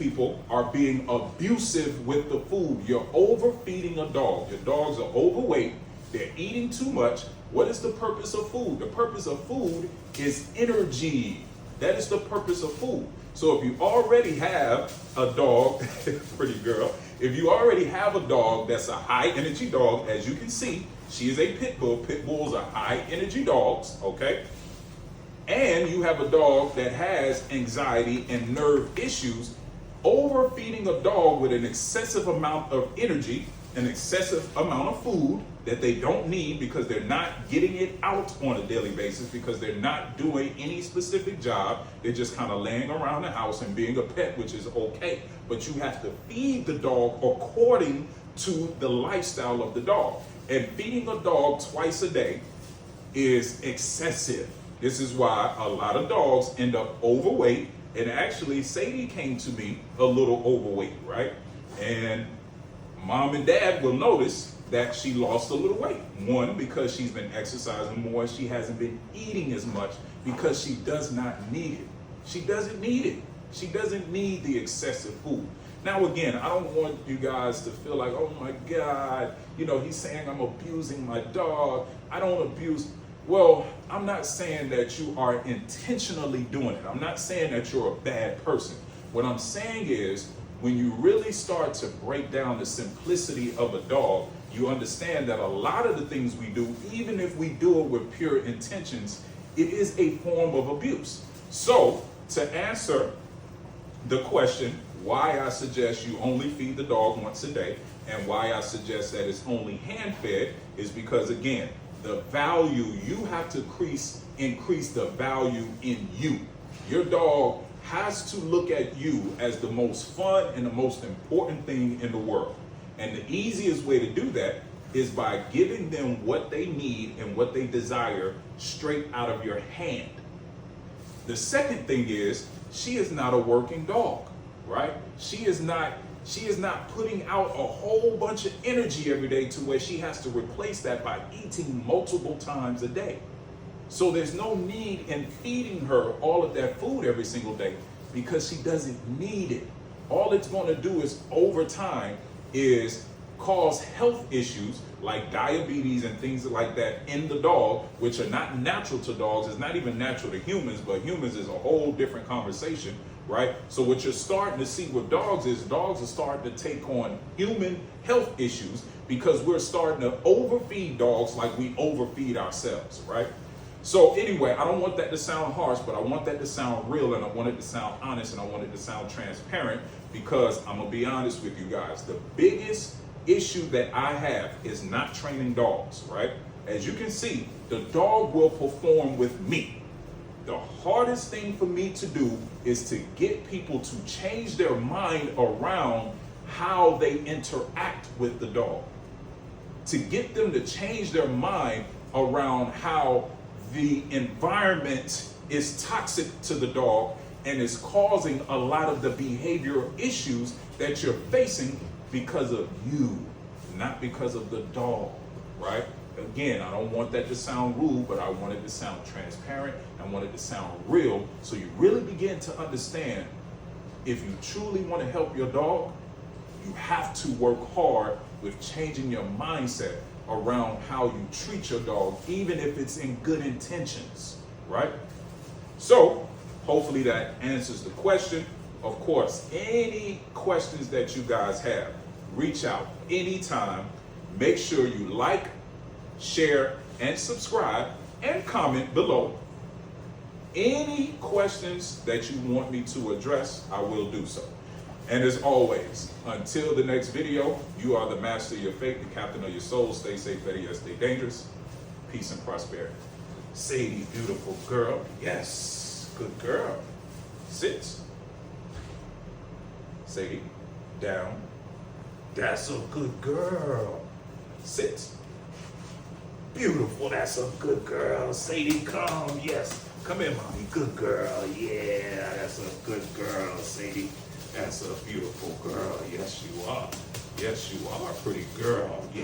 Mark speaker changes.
Speaker 1: people are being abusive with the food. You're overfeeding a dog. Your dogs are overweight. They're eating too much. What is the purpose of food? The purpose of food is energy. That is the purpose of food. So if you already have a dog, pretty girl, if you already have a dog that's a high energy dog, as you can see, she is a pit bull. Pit bulls are high energy dogs, okay? And you have a dog that has anxiety and nerve issues, overfeeding a dog with an excessive amount of energy, an excessive amount of food that they don't need because they're not getting it out on a daily basis, because they're not doing any specific job. They're just kind of laying around the house and being a pet, which is okay. But you have to feed the dog according to the lifestyle of the dog. And feeding a dog twice a day is excessive. This is why a lot of dogs end up overweight. And actually, Sadie came to me a little overweight, right? And mom and dad will notice that she lost a little weight. One, because she's been exercising more. She hasn't been eating as much because she does not need it. She doesn't need it. She doesn't need the excessive food. Now, again, I don't want you guys to feel like, oh my God, you know, he's saying I'm abusing my dog. I don't abuse. Well, I'm not saying that you are intentionally doing it. I'm not saying that you're a bad person. What I'm saying is, when you really start to break down the simplicity of a dog, you understand that a lot of the things we do, even if we do it with pure intentions, it is a form of abuse. So, to answer the question, why I suggest you only feed the dog once a day, and why I suggest that it's only hand-fed, is because, again, the value, you have to increase the value in you. Your dog has to look at you as the most fun and the most important thing in the world. And the easiest way to do that is by giving them what they need and what they desire straight out of your hand. The second thing is, she is not a working dog, right? She is not putting out a whole bunch of energy every day to where she has to replace that by eating multiple times a day. So there's no need in feeding her all of that food every single day because she doesn't need it. All it's going to do is, over time, is cause health issues like diabetes and things like that in the dog, which are not natural to dogs. It's not even natural to humans, but humans is a whole different conversation, right? So what you're starting to see with dogs is dogs are starting to take on human health issues because we're starting to overfeed dogs like we overfeed ourselves, right? So anyway, I don't want that to sound harsh, but I want that to sound real, and I want it to sound honest, and I want it to sound transparent, because I'm going to be honest with you guys. The biggest issue that I have is not training dogs, right? As you can see, the dog will perform with me. The hardest thing for me to do is to get people to change their mind around how they interact with the dog. To get them to change their mind around how the environment is toxic to the dog and is causing a lot of the behavioral issues that you're facing because of you, not because of the dog, right? Again, I don't want that to sound rude, but I want it to sound transparent. I want it to sound real, so you really begin to understand, if you truly want to help your dog, you have to work hard with changing your mindset around how you treat your dog, even if it's in good intentions, right? So, hopefully that answers the question. Of course, any questions that you guys have, reach out anytime. Make sure you like, share, and subscribe, and comment below. Any questions that you want me to address, I will do so. And as always, until the next video, you are the master of your fate, the captain of your soul. Stay safe, better yet, stay dangerous. Peace and prosperity. Sadie, beautiful girl. Yes, good girl. Sit. Sadie, down. That's a good girl. Sit. Beautiful, that's a good girl. Sadie, come. Yes, come here, mommy. Good girl. Yeah, that's a good girl, Sadie. That's a beautiful girl. Yes, you are. Yes, you are a pretty girl. Yeah.